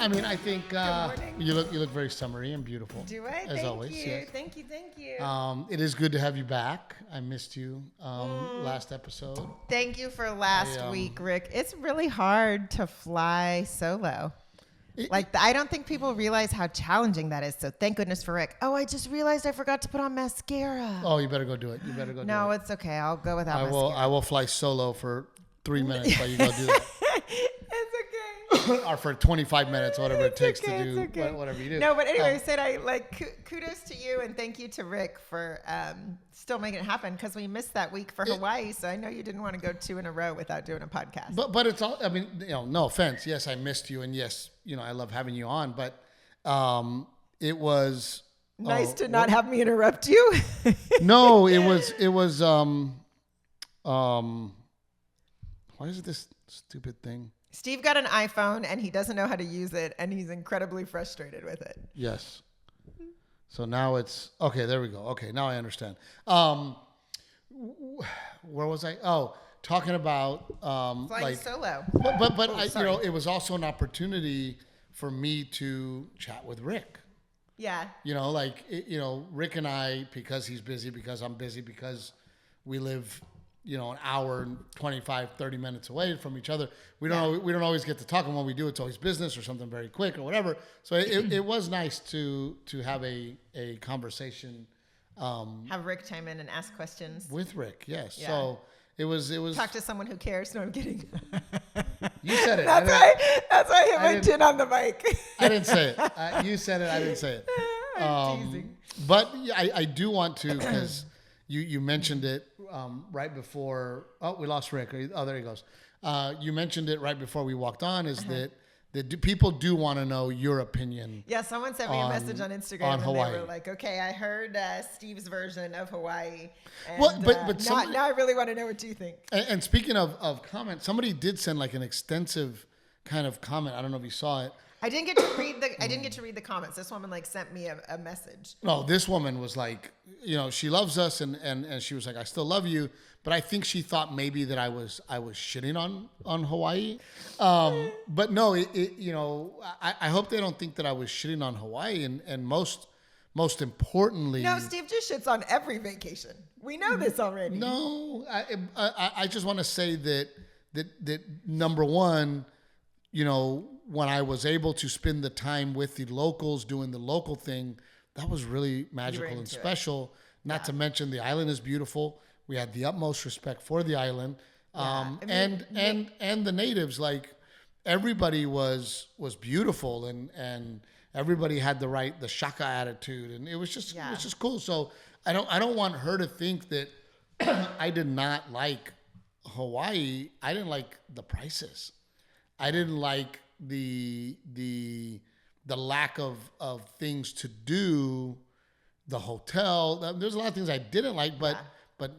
I mean, I think you look very summery and beautiful. Do I? As always. Yes. Thank you. It is good to have you back. I missed you last episode. Thank you for last week, Rick. It's really hard to fly solo. I don't think people realize how challenging that is. So thank goodness for Rick. Oh, I just realized I forgot to put on mascara. Oh, you better go do it. No, it's okay. I'll go without mascara. I will fly solo for 3 minutes while you go do that. It's okay. Or for 25 minutes, whatever it takes to do whatever you do. No, but anyway, kudos to you and thank you to Rick for still making it happen because we missed that week for Hawaii. So I know you didn't want to go 2 in a row without doing a podcast. But it's all. I mean, no offense. Yes, I missed you, and yes, I love having you on. But it was nice to not have me interrupt you. No, it was. Why is it this stupid thing? Steve got an iPhone and he doesn't know how to use it and he's incredibly frustrated with it. Yes. So now it's okay. There we go. Okay, now I understand. Where was I? Oh, talking about flying solo. But it was also an opportunity for me to chat with Rick. Yeah. Rick and I, because he's busy, because I'm busy, because we live an hour and 25, 30 minutes away from each other. We don't always get to talk, and when we do, it's always business or something very quick or whatever. So it was nice to have a conversation. Have Rick chime in and ask questions. With Rick, yes. Yeah. So it was. Talk to someone who cares. No, I'm kidding. You said it. That's why I hit my chin on the mic. I didn't say it. You said it. I didn't say it. I'm teasing. But I do want to, because you mentioned it right before. Oh, we lost Rick. Oh, there he goes. You mentioned it right before we walked on. That people do want to know your opinion. Yeah, someone sent me a message on Instagram on Hawaii. They were like, "Okay, I heard Steve's version of Hawaii, and now I really want to know what you think." And speaking of comments, somebody did send like an extensive kind of comment. I don't know if you saw it. I didn't get to read the comments. This woman sent me a message. No, this woman was like, she loves us and she was like, I still love you, but I think she thought maybe that I was shitting on Hawaii. But no, I hope they don't think that I was shitting on Hawaii, and most importantly, no, Steve just shits on every vacation. We know this already. No, I just want to say that number one, when I was able to spend the time with the locals doing the local thing, that was really magical and special. Not to mention the island is beautiful. We had the utmost respect for the island. And the natives, like everybody was beautiful and everybody had the shaka attitude, and it was just cool. So I don't want her to think that I did not like Hawaii. I didn't like the prices. I didn't like the lack of things to do, the hotel. There's a lot of things I didn't like, but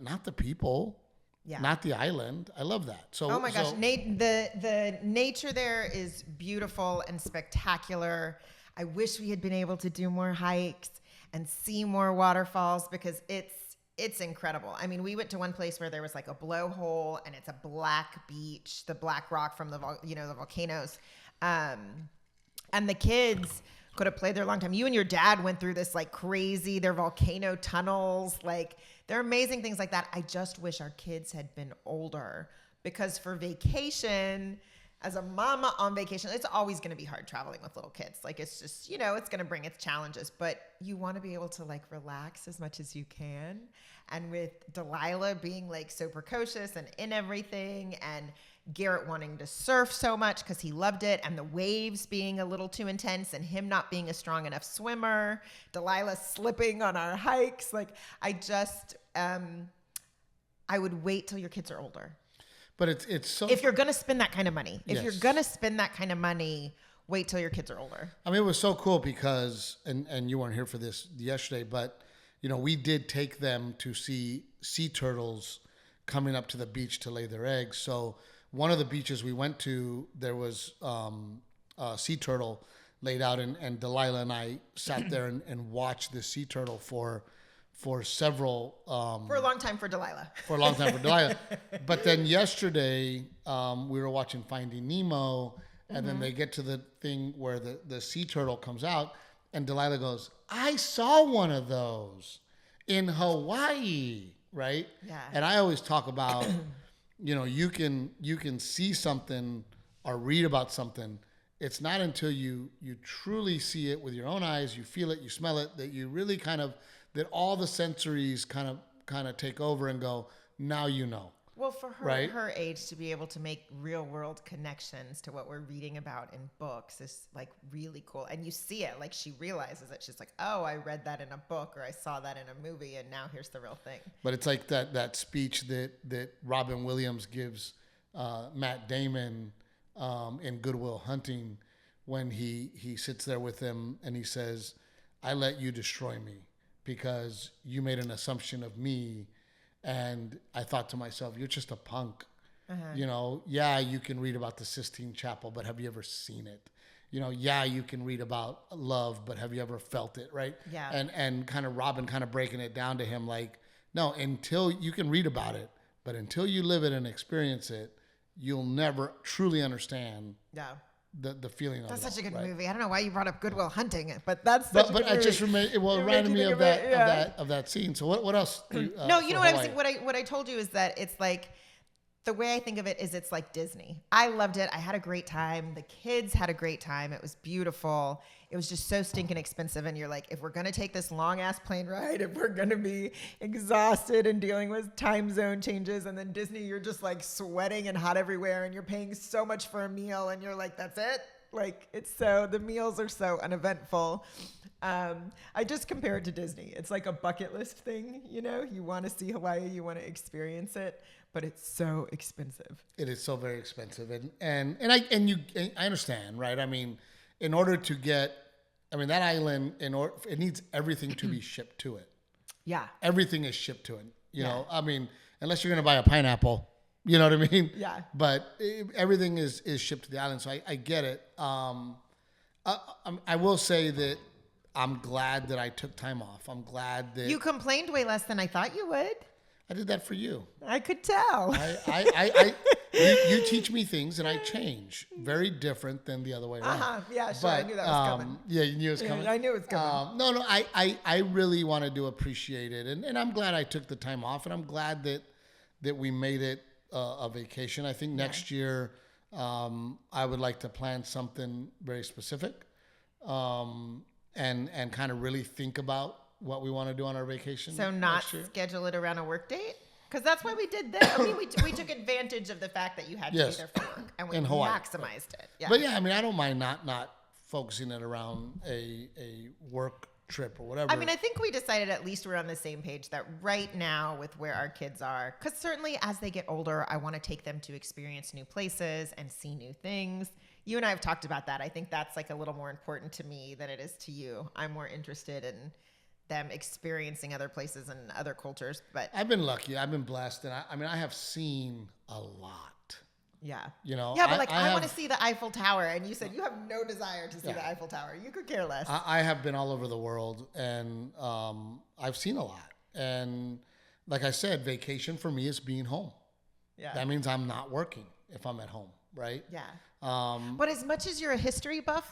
not the people, not the island. I love that. So oh my gosh, the nature there is beautiful and spectacular. I wish we had been able to do more hikes and see more waterfalls because it's incredible. I mean, we went to one place where there was like a blowhole and it's a black beach, the black rock from the volcanoes. And the kids could have played there a long time. You and your dad went through this like crazy, their volcano tunnels, like they're amazing things like that. I just wish our kids had been older because for vacation, as a mama on vacation, it's always going to be hard traveling with little kids. Like it's just, it's going to bring its challenges, but you want to be able to like relax as much as you can. And with Delilah being like so precocious and in everything, and Garrett wanting to surf so much because he loved it, and the waves being a little too intense and him not being a strong enough swimmer, Delilah slipping on our hikes. Like I just, I would wait till your kids are older. But it's so... If you're going to spend that kind of money, wait till your kids are older. I mean, it was so cool because, and you weren't here for this yesterday, but, we did take them to see sea turtles coming up to the beach to lay their eggs. So one of the beaches we went to, there was a sea turtle laid out, and Delilah and I sat there and watched the sea turtle for several... for a long time for Delilah. But then yesterday, we were watching Finding Nemo, And then they get to the thing where the sea turtle comes out, and Delilah goes, I saw one of those in Hawaii, right? Yeah. And I always talk about, you can see something or read about something. It's not until you truly see it with your own eyes, you feel it, you smell it, that you really that all the sensories kind of take over and go, now you know. Well, for her, right? her age to be able to make real world connections to what we're reading about in books is like really cool. And you see it, like she realizes it. She's like, oh, I read that in a book or I saw that in a movie and now here's the real thing. But it's like that speech that Robin Williams gives Matt Damon in Good Will Hunting when he sits there with him and he says, I let you destroy me because you made an assumption of me. And I thought to myself, you're just a punk. Yeah, you can read about the Sistine Chapel, but have you ever seen it? Yeah, you can read about love, but have you ever felt it, right? Yeah. And kind of Robin kind of breaking it down to him like, no, until you can read about it, but until you live it and experience it, you'll never truly understand the feeling of it. That's such a good right? movie. I don't know why you brought up Good Will Hunting, but that's but such a good I movie. just reminded me of that scene. So what else? No, you know what I was thinking, what I told you is that it's like the way I think of it is it's like Disney. I loved it. I had a great time. The kids had a great time. It was beautiful. It was just so stinking expensive. And you're like, if we're going to take this long ass plane ride, if we're going to be exhausted and dealing with time zone changes, and then Disney, you're just like sweating and hot everywhere and you're paying so much for a meal and you're like, that's it. Like the meals are so uneventful. I just compare it to Disney. It's like a bucket list thing. You want to see Hawaii, you want to experience it, but it's so expensive. It is so very expensive. And I understand, right? I mean, in order to get, that island, it needs everything to be shipped to it. Yeah. Everything is shipped to it. You know, unless you're going to buy a pineapple, you know what I mean? Yeah. But everything is shipped to the island. So I get it. I will say that I'm glad that I took time off. I'm glad that You complained way less than I thought you would. I did that for you. I could tell. You teach me things and I change. Very different than the other way around. Yeah, sure. I knew that was coming. Yeah, you knew it was coming? I knew it was coming. No, I really wanted to appreciate it. And I'm glad I took the time off. And I'm glad that we made it a vacation. I think next year I would like to plan something very specific and kind of really think about what we want to do on our vacation. So not schedule it around a work date? Because that's why we did that. We took advantage of the fact that you had to be there for work. And we maximized it. Yeah. But yeah, I don't mind not focusing it around a work trip or whatever. I think we decided at least we're on the same page that right now with where our kids are, because certainly as they get older, I want to take them to experience new places and see new things. You and I have talked about that. I think that's like a little more important to me than it is to you. I'm more interested in them experiencing other places and other cultures. But I've been lucky. I've been blessed. And I have seen a lot. Yeah. Yeah, but I want to see the Eiffel Tower. And you said you have no desire to see the Eiffel Tower. You could care less. I have been all over the world and I've seen a lot. And like I said, vacation for me is being home. Yeah. That means I'm not working if I'm at home, right? Yeah. But as much as you're a history buff,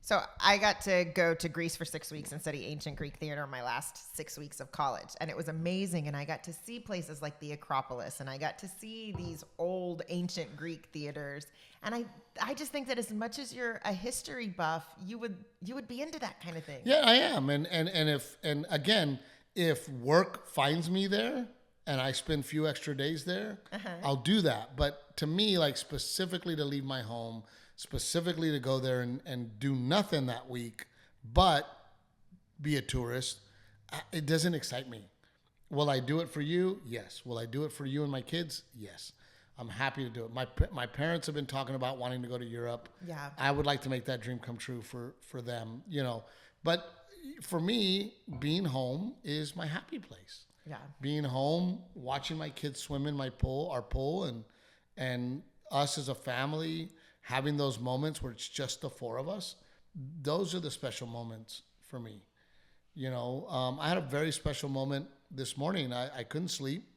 so I got to go to Greece for 6 weeks and study ancient Greek theater my last 6 weeks of college. And it was amazing. And I got to see places like the Acropolis. And I got to see these old ancient Greek theaters. And I just think that as much as you're a history buff, you would be into that kind of thing. Yeah, I am. And again, if work finds me there and I spend a few extra days there, I'll do that. But to me, specifically to leave my home, specifically to go there and do nothing that week, but be a tourist, it doesn't excite me. Will I do it for you? Yes. Will I do it for you and my kids? Yes. I'm happy to do it. My parents have been talking about wanting to go to Europe. Yeah. I would like to make that dream come true for them, But for me, being home is my happy place. Yeah. Being home, watching my kids swim in our pool, and us as a family having those moments where it's just the four of us, those are the special moments for me. I had a very special moment this morning. I couldn't sleep.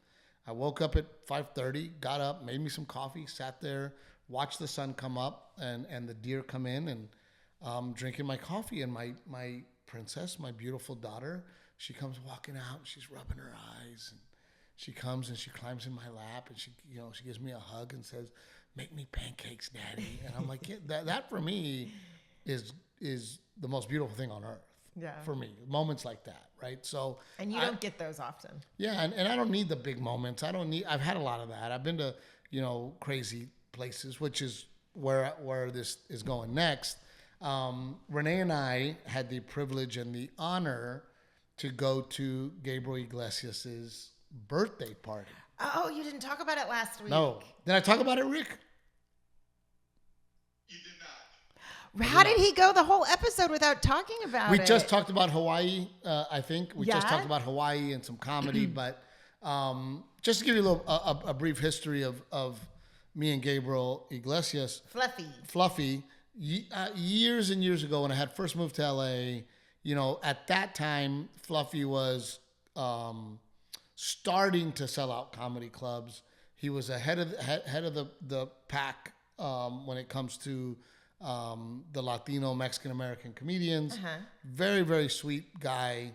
I woke up at 5:30, got up, made me some coffee, sat there, watch the sun come up and the deer come in, and drinking my coffee, and my princess, my beautiful daughter, she comes walking out, and she's rubbing her eyes, and she comes and she climbs in my lap, and she gives me a hug and says, "Make me pancakes, Daddy." And I'm like, yeah, that for me is the most beautiful thing on earth. Yeah. For me, moments like that, right? So. And you don't get those often. Yeah, and I don't need the big moments. I've had a lot of that. I've been to crazy places, which is where this is going next. Renae and I had the privilege and the honor to go to Gabriel Iglesias's birthday party. Oh, you didn't talk about it last week. No. Did I talk about it, Rick? You did not. How did he go the whole episode without talking about it? We just talked about Hawaii, I think. We just Yeah? talked about Hawaii and some comedy, but just to give you a brief history of me and Gabriel Iglesias. Fluffy. Years and years ago when I had first moved to LA, at that time, Fluffy was starting to sell out comedy clubs. He was ahead of the pack when it comes to the Latino Mexican American comedians. Uh-huh. Very, very sweet guy.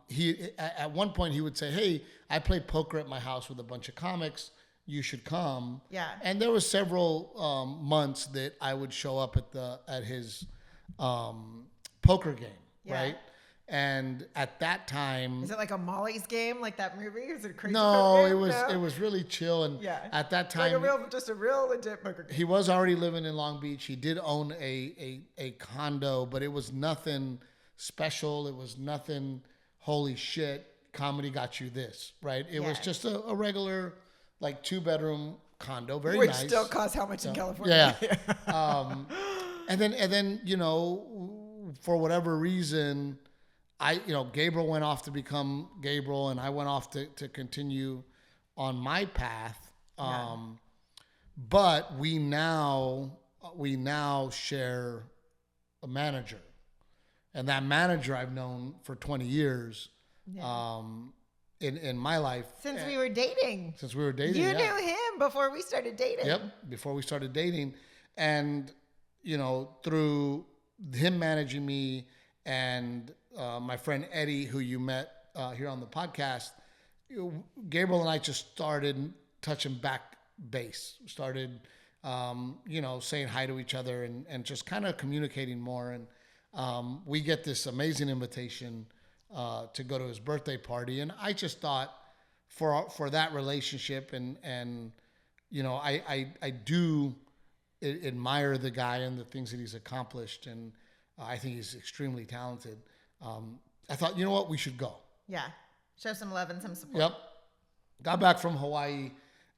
He at one point he would say, "Hey, I play poker at my house with a bunch of comics. You should come." Yeah. And there was several months that I would show up at his poker game, Yeah. right? And at that time, Is it like a Molly's game, like that movie? Is it a crazy? no, poker game? it was really chill. And Yeah. at that like time, just a real legit poker game. he was already living in Long Beach. He did own a condo, but it was nothing special. It was nothing, holy shit, comedy got you this, right? It was Yeah. just a regular, like 2-bedroom condo, very Which nice. still costs how much in California? Yeah. And then for whatever reason, Gabriel went off to become Gabriel, and I went off to continue on my path. But we now share a manager, and that manager I've known for 20 years. Yeah. In my life. Since we were dating. You knew him before we started dating. Yep, before we started dating. And, through him managing me and my friend Eddie, who you met here on the podcast, Gabriel and I just started touching back base, started, saying hi to each other and just kind of communicating more. And we get this amazing invitation to go to his birthday party. And I just thought for that relationship and I do admire the guy and the things that he's accomplished. And I think he's extremely talented. I thought, you know what, we should go. Yeah. Show some love and some support. Yep. Got back from Hawaii.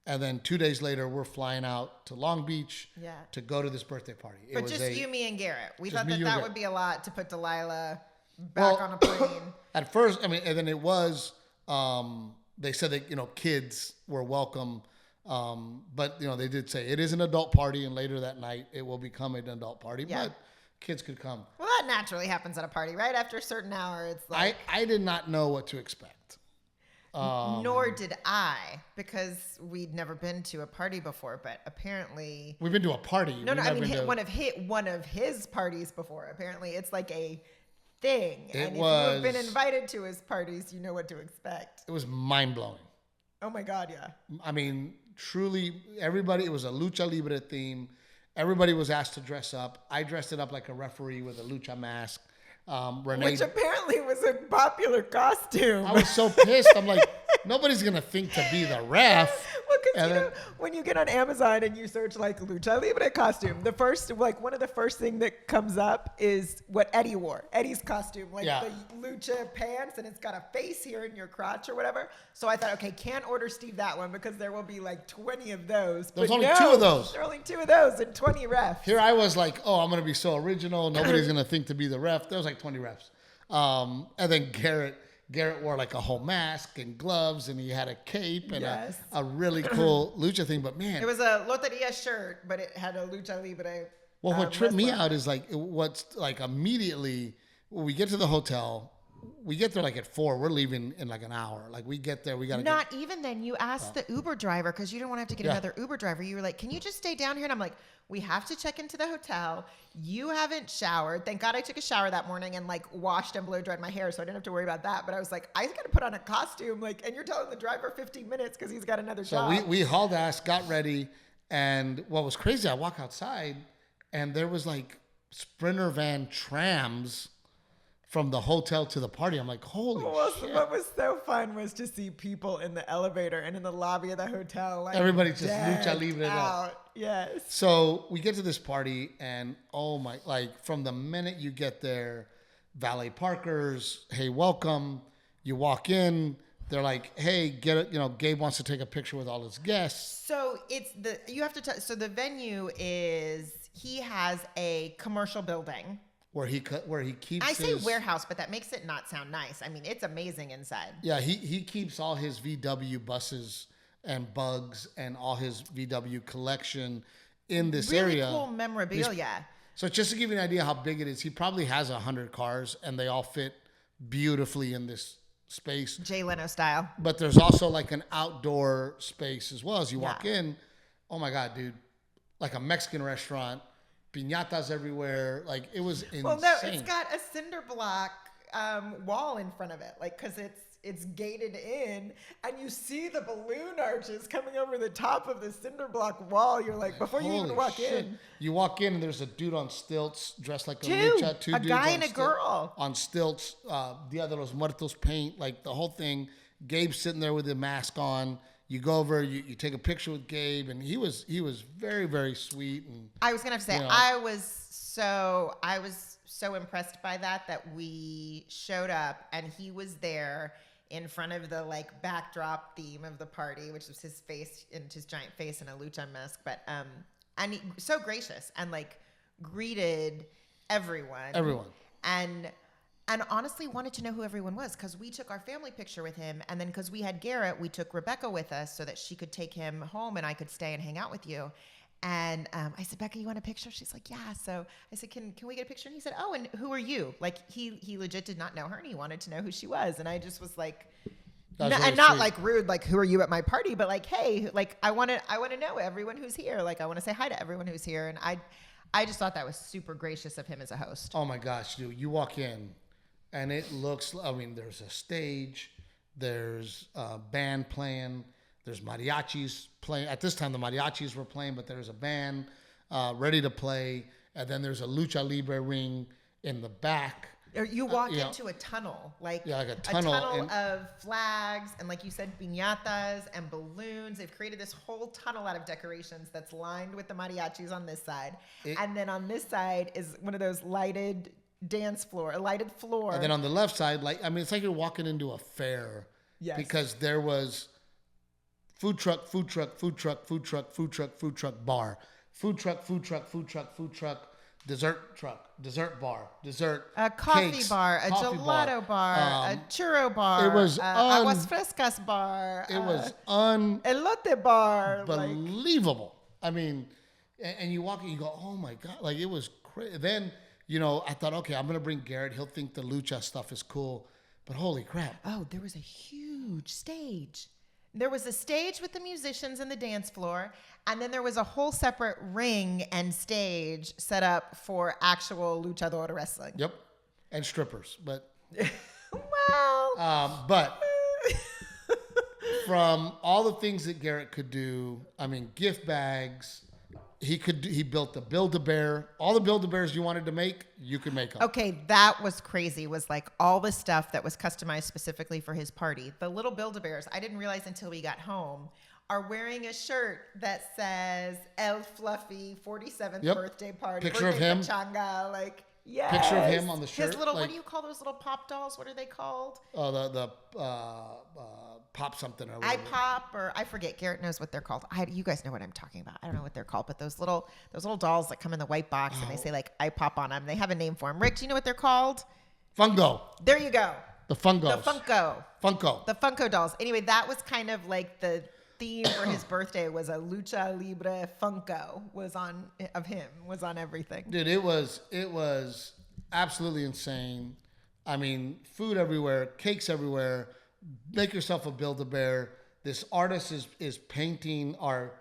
And then 2 days later, we're flying out to Long Beach to go to this birthday party. But just you, me, and Garrett. We thought me, you, that and would be a lot to put Delilah back on a plane. At first, and then it was, they said that, kids were welcome. But, they did say it is an adult party, and later that night it will become an adult party. Yeah. But kids could come. Well, that naturally happens at a party, right? After a certain hour, it's like... I did not know what to expect. Nor did I, because we'd never been to a party before, but apparently... We've been to a party. No, I mean, one of his parties before. Apparently, it's like a thing. If you've been invited to his parties, you know what to expect. It was mind-blowing. Oh, my God, yeah. I mean, truly, everybody, it was a lucha libre theme. Everybody was asked to dress up. I dressed it up like a referee with a lucha mask. Renae, which apparently was a popular costume. I was so pissed. I'm like, nobody's going to think to be the ref. Well, because when you get on Amazon and you search like lucha libre costume, one of the first thing that comes up is what Eddie wore. Eddie's costume, the lucha pants, and it's got a face here in your crotch or whatever. So I thought, okay, can't order Steve that one because there will be like 20 of those. There's only 2 of those. There are only 2 of those and 20 refs. Here I was like, oh, I'm going to be so original. Nobody's going to think to be the ref. There was like 20 refs. And then Garrett wore like a whole mask and gloves, and he had a cape and a really cool lucha thing. But man, it was a Loteria shirt, but it had a lucha libre. Well, what tripped me out is like what's like immediately when we get to the hotel, we get there like at 4. We're leaving in like an hour. Like we get there, we got to Not even then. You asked the Uber driver because you didn't want to have to get another Uber driver. You were like, can you just stay down here? And I'm like, we have to check into the hotel. You haven't showered. Thank God I took a shower that morning and like washed and blow dried my hair, so I didn't have to worry about that. But I was like, I got to put on a costume. Like, and you're telling the driver 15 minutes because he's got another job. So we hauled ass, got ready. And what was crazy, I walk outside and there was like Sprinter van trams from the hotel to the party. I'm like, holy shit. What was so fun was to see people in the elevator and in the lobby of the hotel. Like, everybody just lucha libre it up. Yes. So we get to this party and from the minute you get there, valet parkers, hey, welcome. You walk in, they're like, hey, Gabe wants to take a picture with all his guests. So so the venue he has a commercial building. Where he keeps I say warehouse, but that makes it not sound nice. I mean, it's amazing inside. Yeah, he keeps all his VW buses and bugs and all his VW collection in this area. Really cool memorabilia. So just to give you an idea how big it is, he probably has 100 cars and they all fit beautifully in this space. Jay Leno style. But there's also like an outdoor space as well. As you walk in, oh my God, dude, like a Mexican restaurant. Piñatas everywhere. Like, it was insane. Well, no, it's got a cinder block wall in front of it. Like, because it's gated in. And you see the balloon arches coming over the top of the cinder block wall. You're like, before you even walk in. You walk in and there's a dude on stilts dressed like a lucha. A guy and a girl. On stilts. Dia de los Muertos paint. Like, the whole thing. Gabe's sitting there with the mask on. You go over, you take a picture with Gabe, and he was very, very sweet. And I was gonna have to say, I was so impressed by that we showed up and he was there in front of the like backdrop theme of the party, which was his face and his giant face and a lucha mask. But and he so gracious and like greeted everyone. And honestly wanted to know who everyone was because we took our family picture with him. And then because we had Garrett, we took Rebecca with us so that she could take him home and I could stay and hang out with you. And I said, Becca, you want a picture? She's like, yeah. So I said, can we get a picture? And he said, oh, and who are you? Like he legit did not know her and he wanted to know who she was. And I just was like, and not like rude, like who are you at my party? But like, hey, like I want to know everyone who's here. Like I want to say hi to everyone who's here. And I just thought that was super gracious of him as a host. Oh my gosh, dude, you walk in. And it looks, there's a stage, there's a band playing, there's mariachis playing. At this time, the mariachis were playing, but there's a band ready to play. And then there's a lucha libre ring in the back. You walk into a tunnel, like a tunnel of flags. And like you said, piñatas and balloons. They've created this whole tunnel out of decorations that's lined with the mariachis on this side. And then on this side is one of those lighted a lighted floor. And then on the left side, it's like you're walking into a fair. Yes. Because there was food truck, bar. Food truck, dessert bar, coffee cakes, bar, a gelato bar, a churro bar, it was aguas frescas bar. It was elote bar. Unbelievable. And you walk and you go, oh my God. Like, it was crazy. Then, I thought, okay, I'm going to bring Garrett. He'll think the lucha stuff is cool. But holy crap. Oh, there was a huge stage. There was a stage with the musicians and the dance floor. And then there was a whole separate ring and stage set up for actual luchador wrestling. Yep. And strippers. But, well. But from all the things that Garrett could do, gift bags. He built the Build-A-Bear. All the Build-A-Bears you wanted to make, you could make them. Okay, that was crazy. Was like all the stuff that was customized specifically for his party. The little Build-A-Bears, I didn't realize until we got home, are wearing a shirt that says El Fluffy 47th birthday party. Picture of him. Pachanga, like, yes. Picture of him on the shirt. His little, what do you call those little pop dolls? What are they called? Oh, the pop something or whatever. iPop or I forget. Garrett knows what they're called. You guys know what I'm talking about. I don't know what they're called, but those little dolls that come in the white box and they say like iPop on them. They have a name for them. Rick, do you know what they're called? Funko. There you go. The Funkos. The Funko. The Funko dolls. Anyway, that was kind of like the theme for his birthday was a lucha libre Funko was on everything. Dude, it was absolutely insane. I mean, food everywhere, cakes everywhere. Make yourself a Build-A-Bear. This artist is painting or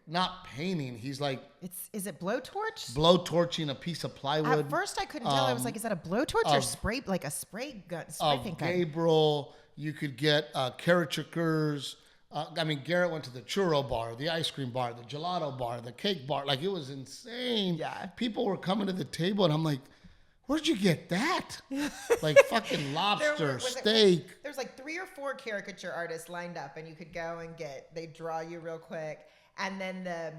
not painting. He's like Is it blowtorch? blowtorching a piece of plywood. At first, I couldn't tell. I was like, is that a blowtorch or spray, like a spray gun, spray paint gun? Gabriel. You could get caricatures. I mean, Garrett went to the churro bar, the ice cream bar, the gelato bar, the cake bar. Like, it was insane. Yeah. People were coming to the table, and I'm like, where'd you get that? Like, fucking lobster, steak. There's like 3 or 4 caricature artists lined up, and you could go and they draw you real quick. And then the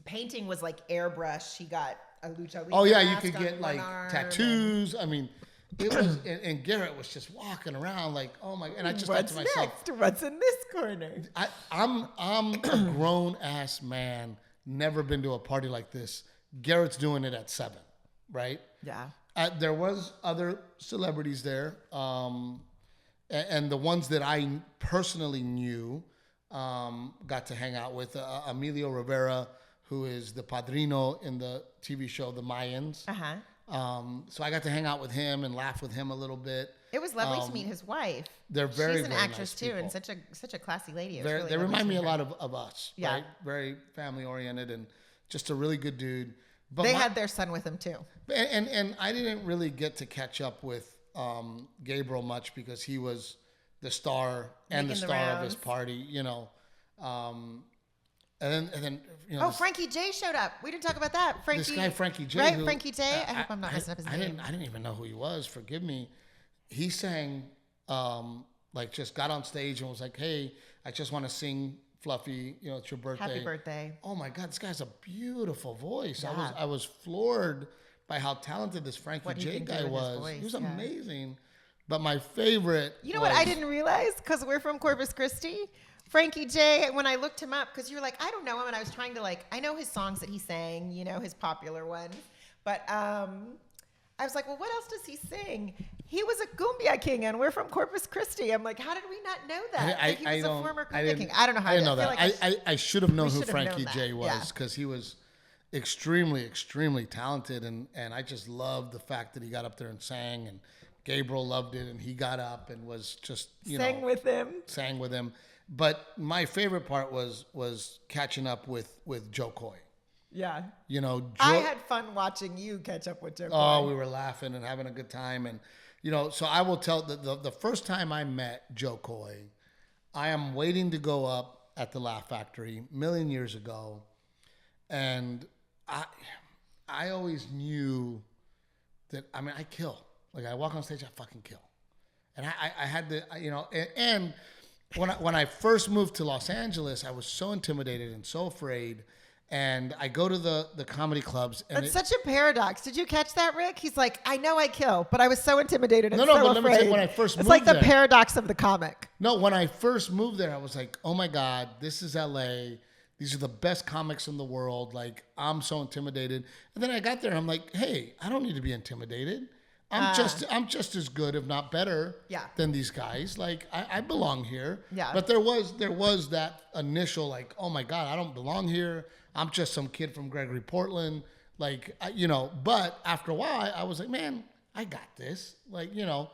painting was like airbrush. He got a lucha libre. Oh, yeah, you mask could on get, one like, arm tattoos. I mean, it was, and Garrett was just walking around like, oh, my, and I just thought to myself. What's in this corner? I'm a grown-ass man, never been to a party like this. Garrett's doing it at 7, right? Yeah. There was other celebrities there, and the ones that I personally knew got to hang out with Emilio Rivera, who is the padrino in the TV show The Mayans. So I got to hang out with him and laugh with him a little bit. It was lovely to meet his wife. They're very, She's an very actress nice too, people. and such a classy lady. They remind me a lot of us. Yeah. Right? Very family oriented and just a really good dude. But They had their son with them too. And I didn't really get to catch up with Gabriel much because he was the star and Making the the star of his rounds. party, you know. And then you know. Oh, Frankie J showed up. We didn't talk about that. This guy Frankie J, right? who- Frankie J. I hope I'm not messing up his name. I didn't even know who he was. Forgive me. He sang, like, just got on stage and was like, "Hey, I just want to sing, Fluffy. You know, it's your birthday. Happy birthday. Oh my God, this guy's a beautiful voice. Yeah. I was floored by how talented this Frankie What he J can do guy with his was. voice, He was yeah. amazing. But my favorite. You know what I didn't realize? Because we're from Corpus Christi. Frankie J, when I looked him up, because you were like, I don't know him. And I was trying to I know his songs that he sang, you know, his popular ones. But I was like, well, what else does he sing? He was a cumbia king, and we're from Corpus Christi. I'm like, how did we not know that? Like, he was a former cumbia king. I don't know how I didn't know feel that. like I should have known who should have known Frankie that. J Yeah. was because he was extremely, extremely talented. And I just loved the fact that he got up there and sang. And Gabriel loved it. And he got up and was just, sang with him. sang with him. But my favorite part was catching up with Joe Coy. Yeah. You know, Joe, I had fun watching you catch up with Joe. oh, Coy. we were laughing and having a good time. And, you know, so I will tell the first time I met Joe Coy, I am waiting to go up at the Laugh Factory a million years ago. And I always knew that, I mean, I kill. Like, I walk on stage, I fucking kill. And I had to, you know, and when I first moved to Los Angeles, I was so intimidated and so afraid. And I go to the comedy clubs. And That's such a paradox. Did you catch that, Rick? He's like, I know I kill, but I was so intimidated and No, so but afraid. let me tell you, when I first it's moved like the there- paradox of the comic. No, when I first moved there, I was like, oh my God, this is LA. These are the best comics in the world. Like, I'm so intimidated. And then I got there, I'm like, hey, I don't need to be intimidated. I'm just as good, if not better, Yeah. than these guys. Like, I belong here. Yeah. But there was that initial, like, oh my God, I don't belong here. I'm just some kid from Gregory, Portland. Like, you know, but after a while, I was like, man, I got this. Like, you know,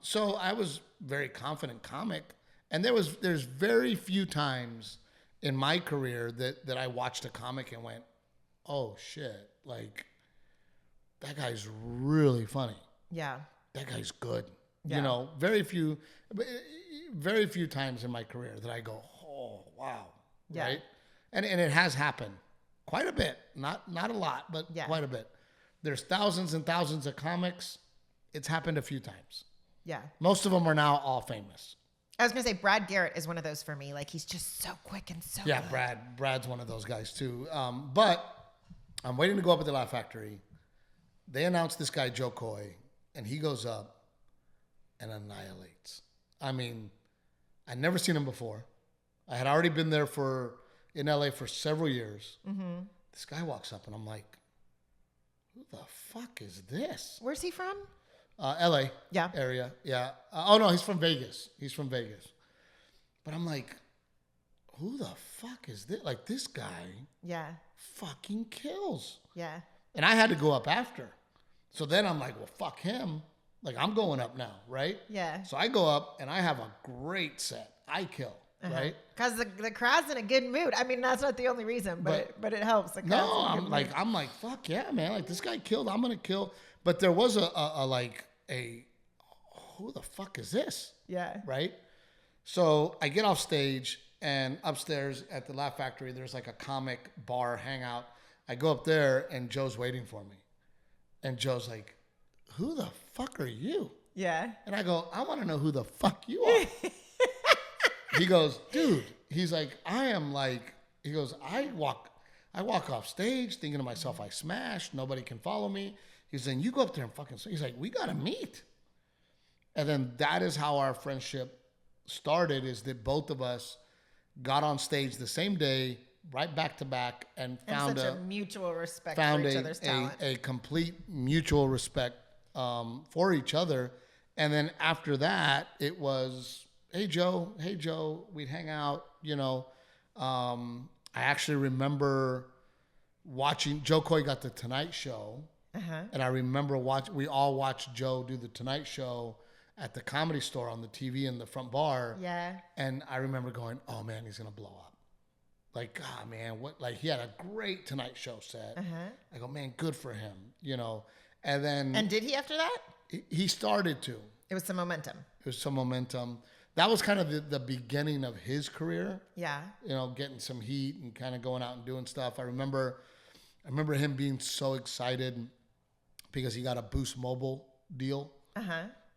so I was very confident comic. And there's very few times in my career that I watched a comic and went, oh shit, like, that guy's really funny. Yeah. That guy's good. Yeah. You know, very few times in my career that I go, oh wow, Yeah. right? And it has happened quite a bit. Not a lot, but Yeah. quite a bit. There's thousands and thousands of comics. It's happened a few times. Yeah. Most of them are now all famous. I was going to say Brad Garrett is one of those for me. Like, he's just so quick and so Yeah, good. Brad's one of those guys too. But I'm waiting to go up at the Laugh Factory. They announced this guy, Joe Coy, and he goes up and annihilates. I mean, I'd never seen him before. I had already been there in LA for several years. Mm-hmm. This guy walks up and I'm like, who the fuck is this? Where's he from? LA Yeah. area. Yeah. Oh no, he's from Vegas. But I'm like, who the fuck is this? Like, this guy Yeah. fucking kills. Yeah. And I had to go up after. So then I'm like, well, fuck him. Like I'm going up now, right? Yeah. So I go up and I have a great set. I kill, right? Because the crowd's in a good mood. I mean, that's not the only reason, but it helps. The crowd's No, in a good mood. I'm like, fuck yeah, man. Like this guy killed. I'm gonna kill. But there was a who the fuck is this? Yeah. Right? So I get off stage and upstairs at the Laugh Factory, there's like a comic bar hangout. I go up there and Joe's waiting for me. And Joe's like, who the fuck are you? Yeah. And I go, I want to know who the fuck you are. He goes, dude, he's like, he goes, I walk off stage thinking to myself, I smashed, nobody can follow me. He's saying, you go up there and fucking, he's like, we got to meet. And then that is how our friendship started, is that both of us got on stage the same day, right back to back, and found such a mutual respect found for each other's talent. a complete mutual respect for each other. And then after that, it was, hey Joe, we'd hang out, you know. I actually remember watching, Joe Coy got the Tonight Show. And I remember we all watched Joe do the Tonight Show at the Comedy Store on the TV in the front bar. Yeah. And I remember going, oh man, he's going to blow up. Like, God, man, he had a great Tonight Show set. I go, man, good for him, you know. And then. And did he after that? He started to. It was some momentum. That was kind of the beginning of his career. Yeah. You know, getting some heat and kind of going out and doing stuff. I remember him being so excited because he got a Boost Mobile deal.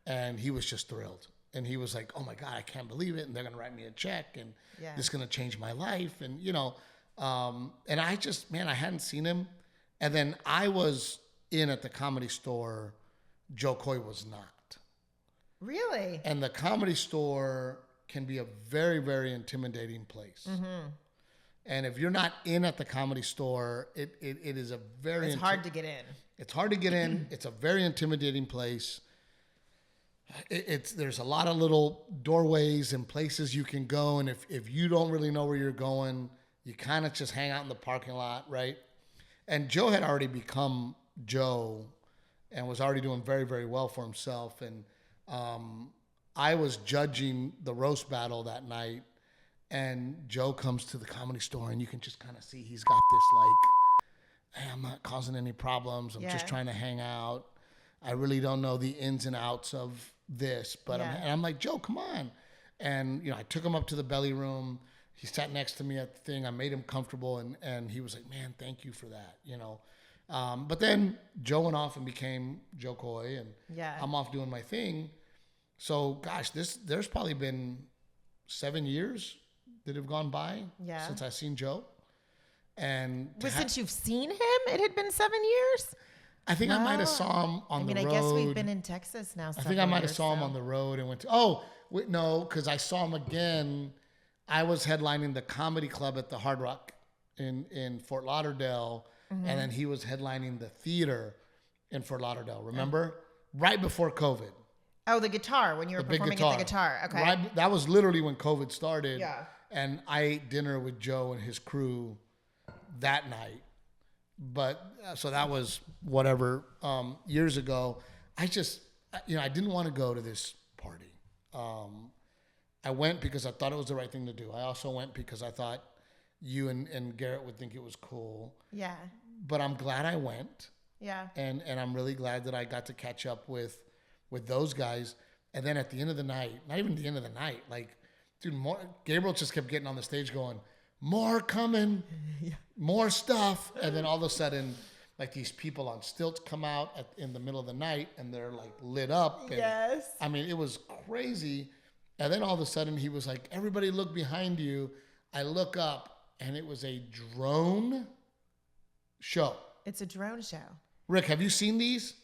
And he was just thrilled. And he was like, oh my God, I can't believe it. And they're going to write me a check. And this is going to change my life. And, you know, and I just, man, I hadn't seen him. And then I was in at the Comedy Store. Joe Coy was not. Really? And the Comedy Store can be a very, very intimidating place. And if you're not in at the Comedy Store, it is a very... It's hard to get in. It's hard to get in. It's a very intimidating place. There's a lot of little doorways and places you can go. And if you don't really know where you're going, you kind of just hang out in the parking lot, right? And Joe had already become Joe and was already doing very, very well for himself. And I was judging the roast battle that night. And Joe comes to the Comedy Store and you can just kind of see he's got this like, hey, I'm not causing any problems. I'm just trying to hang out. I really don't know the ins and outs of this, but I'm like, Joe, come on. And, you know, I took him up to the belly room. He sat next to me at the thing. I made him comfortable. And he was like, man, thank you for that, you know. But then Joe went off and became Joe Coy, and I'm off doing my thing. So, gosh, there's probably been 7 years that have gone by since I've seen Joe. And since you've seen him, it had been 7 years? I think I might have saw him on the road. I guess we've been in Texas now. I think I might have saw him on the road and went to, no, because I saw him again. I was headlining the comedy club at the Hard Rock in Fort Lauderdale. And then he was headlining the theater in Fort Lauderdale. Remember? Right before COVID. Oh, the guitar, when you were performing at the guitar. Okay. Right, that was literally when COVID started. Yeah. And I ate dinner with Joe and his crew that night. But so that was whatever years ago. I just, I didn't want to go to this party. I went because I thought it was the right thing to do. I also went because I thought you and Garrett would think it was cool. Yeah. But I'm glad I went. Yeah. And I'm really glad that I got to catch up with those guys. And then at the end of the night, not even the end of the night, like, dude, Gabriel just kept getting on the stage going, more coming, more stuff. And then all of a sudden, like, these people on stilts come out in the middle of the night and they're like lit up. And, I mean, it was crazy. And then all of a sudden he was like, everybody look behind you. I look up and it was a drone show. It's a drone show. Rick, have you seen these?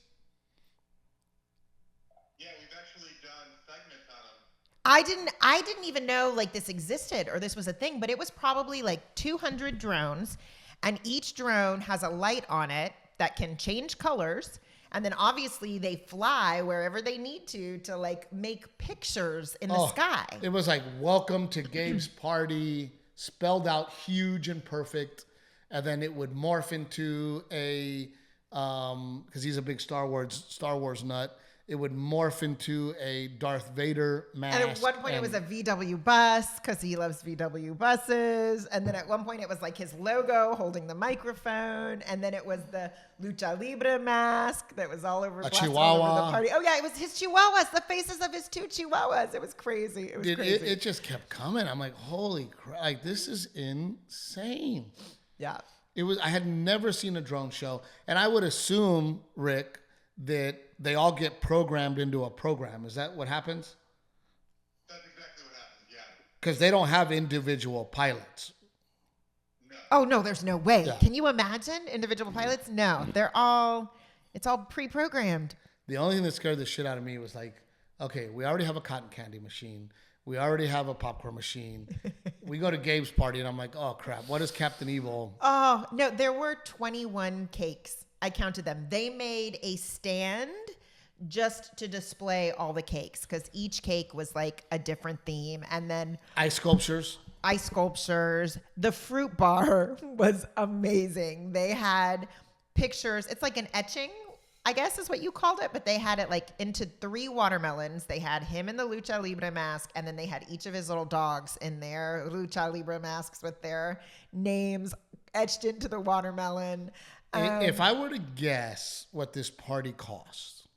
Yeah, we've actually done segments on them. I didn't even know like this existed or this was a thing, but it was probably like 200 drones, and each drone has a light on it that can change colors, and then obviously they fly wherever they need to like make pictures in the sky. It was like welcome to Gabe's party, spelled out huge and perfect, and then it would morph into a because he's a big Star Wars nut. It would morph into a Darth Vader mask. And at one point it was a VW bus because he loves VW buses. And then at one point it was like his logo holding the microphone. And then it was the Lucha Libre mask that was all over, a plastered chihuahua. all over the party. Oh yeah, it was his chihuahuas, the faces of his 2 chihuahuas. It was crazy. It was crazy. It just kept coming. I'm like, holy crap, like this is insane. Yeah. I had never seen a drone show. And I would assume, Rick, that they all get programmed into a program. Is that what happens? That's exactly what happens, yeah. Because they don't have individual pilots. No. Oh no, there's no way. Yeah. Can you imagine individual pilots? No, it's all pre-programmed. The only thing that scared the shit out of me was like, okay, we already have a cotton candy machine. We already have a popcorn machine. We go to Gabe's party and I'm like, oh crap, what is Captain Evil? Oh no, there were 21 cakes. I counted them. They made a stand just to display all the cakes because each cake was like a different theme. And then Ice sculptures. The fruit bar was amazing. They had pictures. It's like an etching, I guess is what you called it, but they had it like into 3 watermelons. They had him in the Lucha Libre mask, and then they had each of his little dogs in their Lucha Libre masks with their names etched into the watermelon. If I were to guess what this party cost,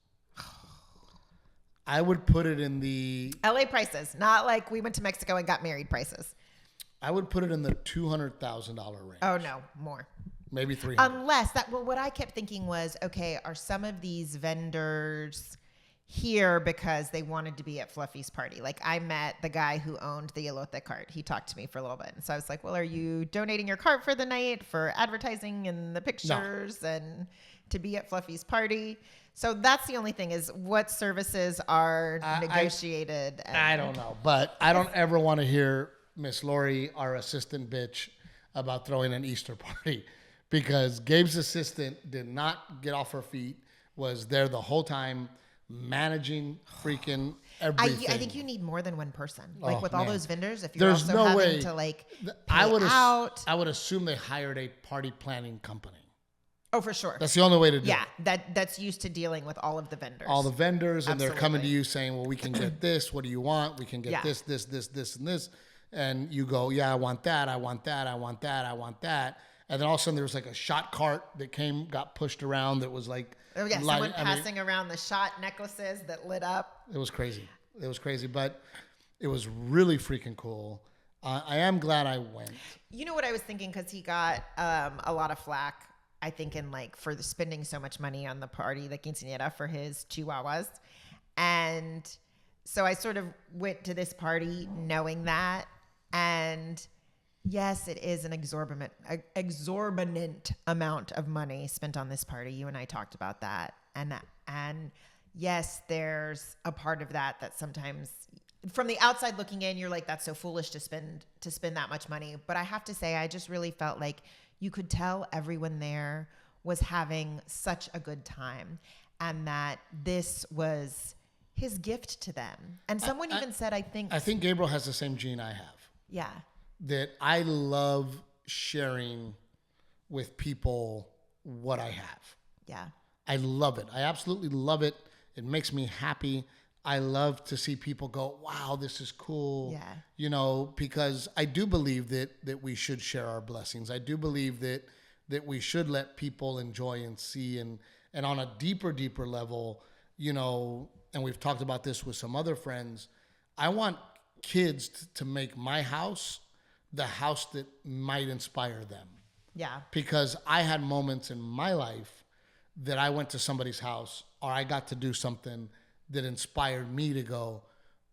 I would put it in the LA prices, not like we went to Mexico and got married prices. I would put it in the $200,000 range. Oh no, more. Maybe 300. Unless what I kept thinking was, okay, are some of these vendors here because they wanted to be at Fluffy's party? Like I met the guy who owned the elote cart. He talked to me for a little bit. And so I was like, well, are you donating your cart for the night for advertising and the pictures and to be at Fluffy's party? So that's the only thing is what services are negotiated. I don't know, but I don't ever want to hear Miss Lori, our assistant bitch, about throwing an Easter party because Gabe's assistant did not get off her feet, was there the whole time, managing freaking everything. I think you need more than one person. Like with all those vendors, if you're There's also no having way. to like pay I would out. assume they hired a party planning company. Oh, for sure. That's the only way to do Yeah, it. that's used to dealing with all of the vendors. All the vendors, and they're coming to Absolutely. you saying, well, we can get this. What do you want? We can get Yeah. this, and this. And you go, yeah, I want that. I want that. I want that. I want that. And then all of a sudden there was like a shot cart that got pushed around that was like, Oh yeah, someone passing around the shot necklaces that lit up. It was crazy. But it was really freaking cool. I am glad I went. You know what I was thinking, because he got a lot of flack, I think, for spending so much money on the party, the quinceañera, for his chihuahuas. And so I sort of went to this party knowing that. And yes, it is an exorbitant amount of money spent on this party. You and I talked about that. And yes, there's a part of that sometimes from the outside looking in, you're like, that's so foolish to spend that much money. But I have to say, I just really felt like you could tell everyone there was having such a good time, and that this was his gift to them. And someone even said, I think Gabriel has the same gene I have. Yeah. That I love sharing with people what I have. Yeah. I love it. I absolutely love it. It makes me happy. I love to see people go, wow, this is cool. Yeah. You know, because I do believe that we should share our blessings. I do believe that we should let people enjoy and see, and on a deeper level, you know, and we've talked about this with some other friends, I want kids to make my house the house that might inspire them. Yeah. Because I had moments in my life that I went to somebody's house, or I got to do something that inspired me to go,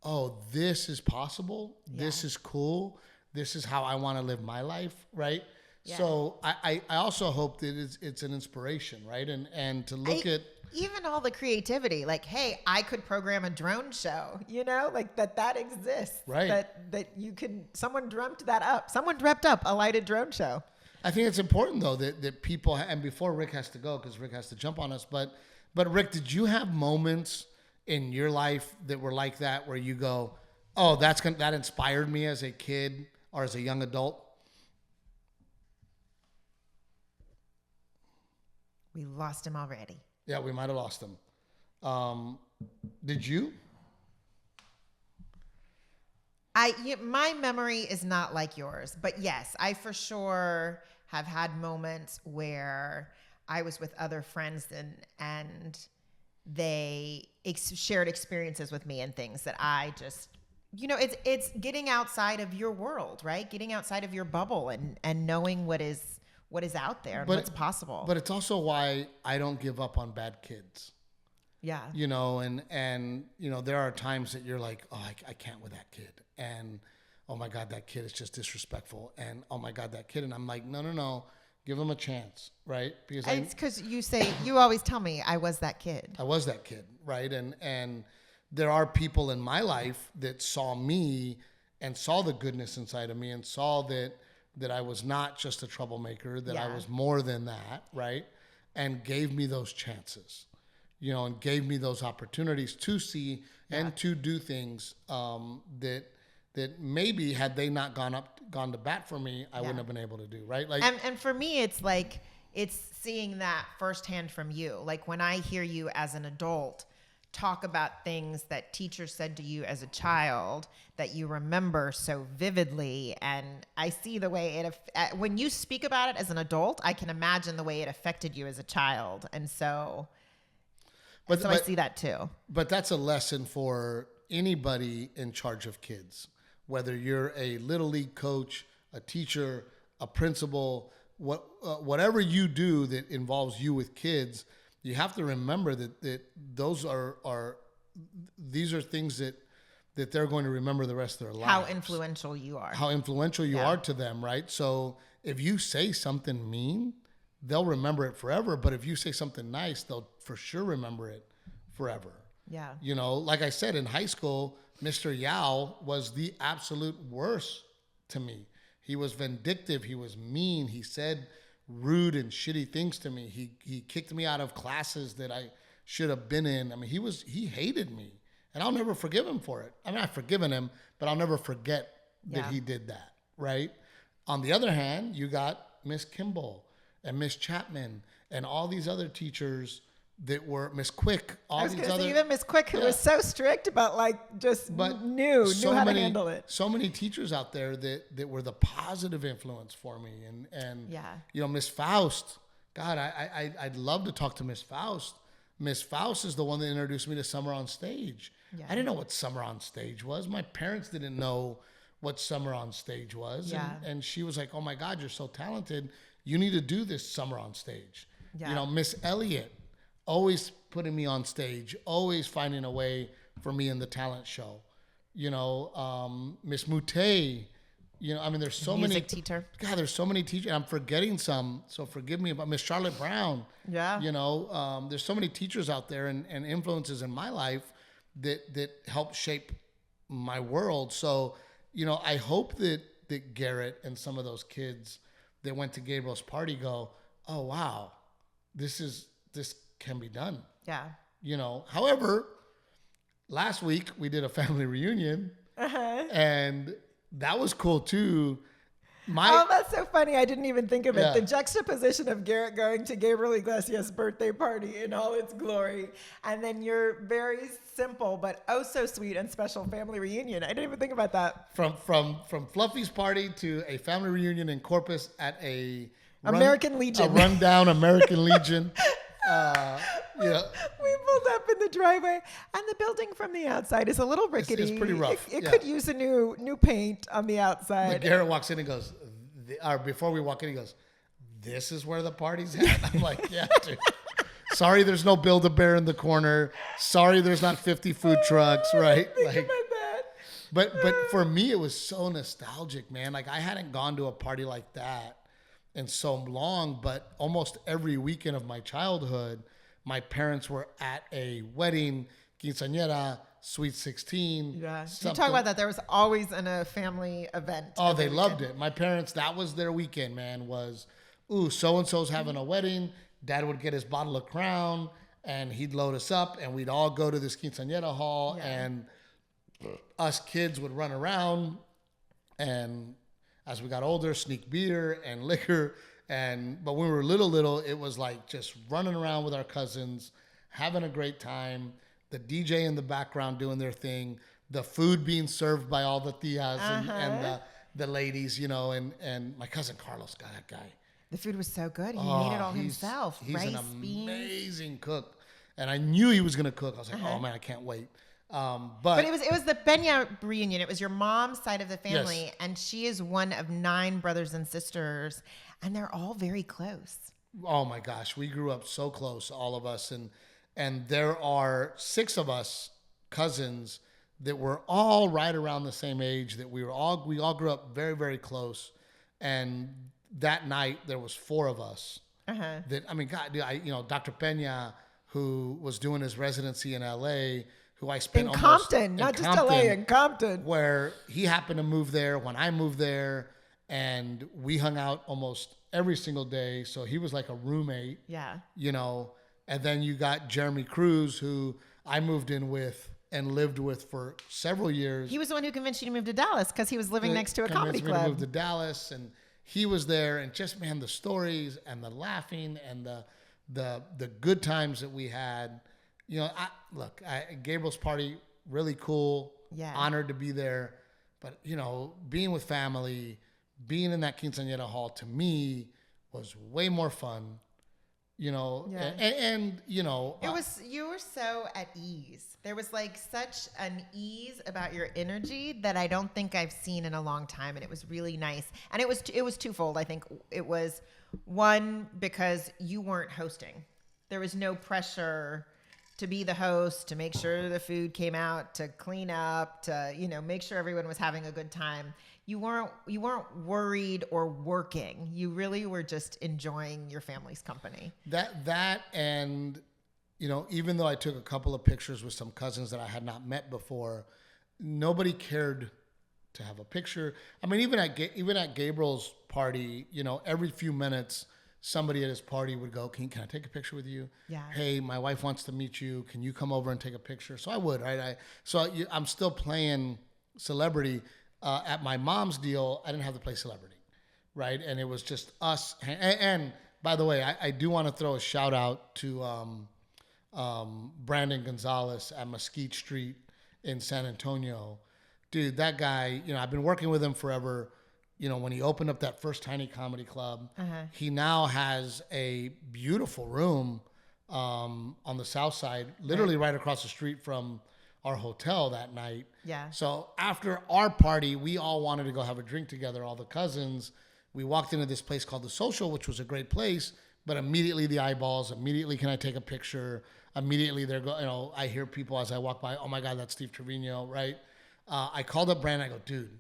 oh, this is possible. Yeah. This is cool. This is how I want to live my life, right? Yeah. So I also hope that it's an inspiration, right? And to look at even all the creativity, like, hey, I could program a drone show, you know, like that exists. Right. That you can, someone dreamt that up. Someone dreamt up a lighted drone show. I think it's important though that people, and before Rick has to go, because Rick has to jump on us, but Rick, did you have moments in your life that were like that, where you go, oh, that inspired me as a kid or as a young adult? We lost him already. Yeah, we might have lost him. Did you? My memory is not like yours, but yes, I for sure have had moments where I was with other friends and they shared experiences with me and things that I just, it's getting outside of your world, right? Getting outside of your bubble and knowing what is out there and what's possible. But it's also why I don't give up on bad kids. Yeah. And there are times that you're like, oh, I can't with that kid. And, oh my God, that kid is just disrespectful. And, oh my God, that kid. And I'm like, no, give him a chance, right? Because it's because you always tell me I was that kid. I was that kid, right? And there are people in my life that saw me and saw the goodness inside of me and saw that I was not just a troublemaker, that I was more than that, right? And gave me those chances. And gave me those opportunities to see and to do things that maybe had they not gone to bat for me, I wouldn't have been able to do, right? Like, and for me, it's like it's seeing that firsthand from you. Like when I hear you as an adult talk about things that teachers said to you as a child that you remember so vividly, and I see the way when you speak about it as an adult, I can imagine the way it affected you as a child, and so. But I see that too. But that's a lesson for anybody in charge of kids, whether you're a little league coach, a teacher, a principal, whatever you do that involves you with kids, you have to remember that those these are things that they're going to remember the rest of their lives. How influential you are. How influential you are to them, right? So if you say something mean, they'll remember it forever. But if you say something nice, they'll for sure remember it forever. Yeah. Like I said, in high school, Mr. Yao was the absolute worst to me. He was vindictive. He was mean. He said rude and shitty things to me. He kicked me out of classes that I should have been in. I mean, he hated me. And I'll never forgive him for it. I mean, I've forgiven him, but I'll never forget that he did that, right? On the other hand, you got Miss Kimball and Miss Chapman and all these other teachers that were Miss Quick. I was going to say even Miss Quick, who was so strict, but knew how to handle it. So many teachers out there that were the positive influence for me, and Miss Faust. God, I'd love to talk to Miss Faust. Miss Faust is the one that introduced me to Summer on Stage. Yeah. I didn't know what Summer on Stage was. My parents didn't know what Summer on Stage was, and she was like, "Oh my God, you're so talented. You need to do this Summer on Stage." Yeah. Miss Elliott, always putting me on stage, always finding a way for me in the talent show. Miss Moutet, there's so many. Music teacher. God, there's so many teachers. I'm forgetting some, so forgive me. But Miss Charlotte Brown. Yeah. There's so many teachers out there and influences in my life that help shape my world. So, I hope that Garrett and some of those kids that went to Gabriel's party go, oh, wow, this can be done. Yeah. However, last week we did a family reunion and that was cool too. That's so funny. I didn't even think of it. The juxtaposition of Garrett going to Gabriel Iglesias' birthday party in all its glory, and then your very simple but oh so sweet and special family reunion. I didn't even think about that. From Fluffy's party to a family reunion in Corpus at American Legion. A rundown American Legion. We pulled up in the driveway, and the building from the outside is a little rickety. It's pretty rough. It could use a new paint on the outside. But Garrett walks in and goes, before we walk in, he goes, "This is where the party's at." I'm like, "Yeah, dude. Sorry, there's no Build-A-Bear in the corner. Sorry, there's not 50 food trucks, right?" Think about that. But for me, it was so nostalgic, man. Like I hadn't gone to a party like that in so long, but almost every weekend of my childhood, my parents were at a wedding, quinceañera, sweet 16. Yeah, you talk about that. There was always a family event. Oh, they loved it. My parents, that was their weekend, man, was, so-and-so's having a wedding. Dad would get his bottle of Crown, and he'd load us up, and we'd all go to this quinceañera hall, and us kids would run around, and as we got older, sneak beer and liquor. But when we were little, it was like just running around with our cousins, having a great time. the DJ in the background doing their thing, the food being served by all the tias and the ladies, you know, and my cousin Carlos, God, that guy. The food was so good. He made it all himself. He's Rice, an beans. amazing cook. And I knew he was going to cook. I was like, oh man, I can't wait. But it was the Benya reunion. It was your mom's side of the family, Yes. and she is one of 9 brothers and sisters, and they're all very close. Oh my gosh, we grew up so close, all of us, and there are 6 of us cousins that were all right around the same age. That we all grew up very, very close, and that night there was 4 of us. That I mean, God, Dr. Pena, who was doing his residency in LA, who I spent In Compton, not just LA, in Compton. where he happened to move there when I moved there, and we hung out almost every single day. So he was like a roommate. Yeah. You know, and then you got Jeremy Cruz, who I moved in with and lived with for several years. He was the one who convinced you to move to Dallas because he was living next to a comedy Convinced me club. to move to Dallas, and he was there, and just man, the stories and the laughing and the good times that we had. You know, Gabriel's party, really cool. Yeah. Honored to be there, but you know, being with family, being in that quinceañera hall, to me was way more fun. You know, Yeah. and you know, You were so at ease. There was like such an ease about your energy that I don't think I've seen in a long time, and it was really nice. And it was twofold. I think it was one, because you weren't hosting. There was no pressure to be the host, to make sure the food came out, to clean up, to make sure everyone was having a good time. You weren't worried or working. You really were just enjoying your family's company. That and even though I took a couple of pictures with some cousins that I had not met before, nobody cared to have a picture. I mean, even at Gabriel's party, every few minutes somebody at his party would go, can I take a picture with you? Yeah. Hey, my wife wants to meet you. Can you come over and take a picture? So I would, right? I'm still playing celebrity. At my mom's deal, I didn't have to play celebrity, right? And it was just us. And by the way, I do want to throw a shout out to Brandon Gonzalez at Mesquite Street in San Antonio. Dude, that guy, I've been working with him forever. When he opened up that first tiny comedy club, he now has a beautiful room on the south side, literally right across the street from our hotel that night. Yeah. So after our party, we all wanted to go have a drink together, all the cousins. We walked into this place called The Social, which was a great place, but immediately the eyeballs, immediately can I take a picture? Immediately I hear people as I walk by, oh my God, that's Steve Trevino, right? I called up Brandon, I go, dude,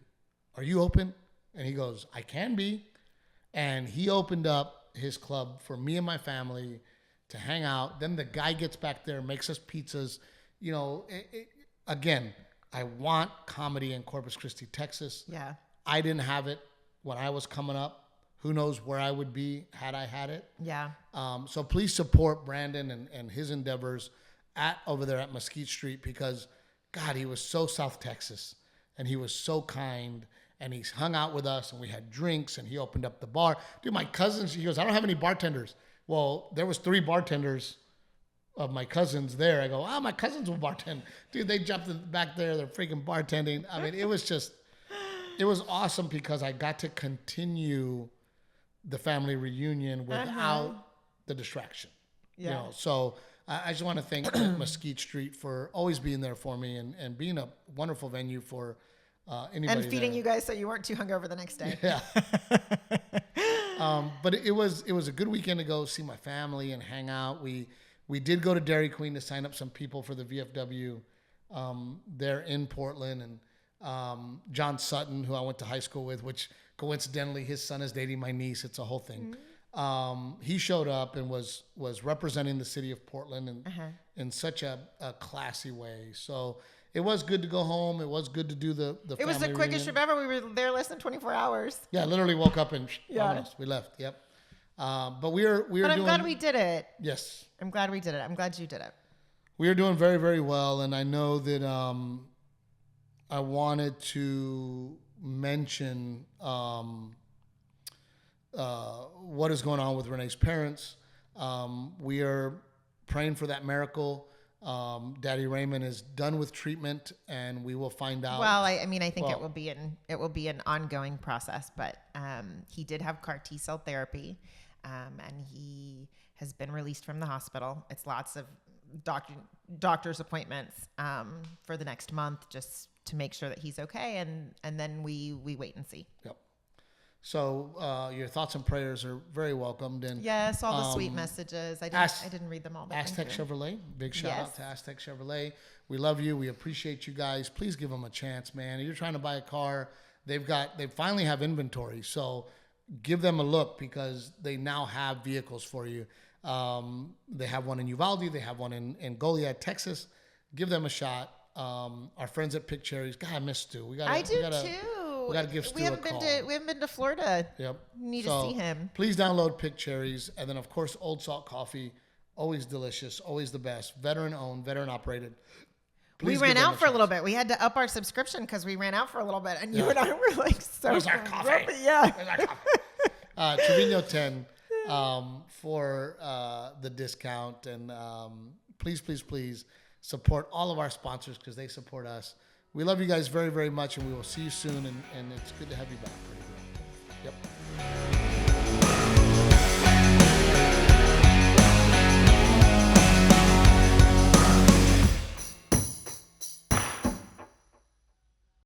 are you open? And he goes, I can be. And he opened up his club for me and my family to hang out. Then the guy gets back there, makes us pizzas. Again, I want comedy in Corpus Christi, Texas. Yeah. I didn't have it when I was coming up. Who knows where I would be had I had it. Yeah. So please support Brandon and his endeavors over there at Mesquite Street, because, God, he was so South Texas, and he was so kind, and he's hung out with us, and we had drinks, and he opened up the bar. Dude, my cousins, he goes, I don't have any bartenders. Well, there was 3 bartenders of my cousins there. I go, my cousins will bartend. Dude, they jumped back there. They're freaking bartending. I mean, it was awesome because I got to continue the family reunion without the distraction. Yeah. So I just want to thank Mesquite Street for always being there for me and being a wonderful venue for anybody. And feeding there. you guys so you weren't too hungover the next day. Yeah. But it was a good weekend to go see my family and hang out. We did go to Dairy Queen to sign up some people for the VFW there in Portland, and John Sutton, who I went to high school with, which coincidentally his son is dating my niece. It's a whole thing. He showed up and was representing the city of Portland in such a classy way. So it was good to go home. It was good to do the It was the family quickest reunion. trip ever. We were there less than 24 hours. Yeah, I literally woke up and Yeah. we left. Yep. But we were But I'm doing, glad we did it. yes, I'm glad we did it. I'm glad you did it. we are doing very, very well. And I know that I wanted to mention what is going on with Renae's parents. We are praying for that miracle. Daddy Raymond is done with treatment, and we will find out. Well, I mean, I think it will be an ongoing process, but he did have CAR T cell therapy, and he has been released from the hospital. It's lots of doctor's appointments for the next month, just to make sure that he's okay, and then we wait and see. Yep. So your thoughts and prayers are very welcomed. And yes, all the sweet messages. I didn't read them all. But Aztec Chevrolet, big shout out to Aztec Chevrolet. We love you. We appreciate you guys. Please give them a chance, man. If you're trying to buy a car, they finally have inventory. So give them a look, because they now have vehicles for you. They have one in Uvalde. They have one in Goliad, Texas. Give them a shot. Our friends at Pick Cherries. God, I miss Stu. I do too. We got to give Stu a call. We haven't been to Florida. Yep. Need to see him. Please download Pick Cherries. And then, of course, Old Salt Coffee. Always delicious. Always the best. Veteran owned, veteran operated. We ran out for a little bit. We had to up our subscription because we ran out for a little bit. And you and I were like, so. Where's our coffee? Yeah. Where's our coffee? Trevino 10 for the discount. And please support all of our sponsors, because they support us. We love you guys very, very much, and we will see you soon, and it's good to have you back. Yep.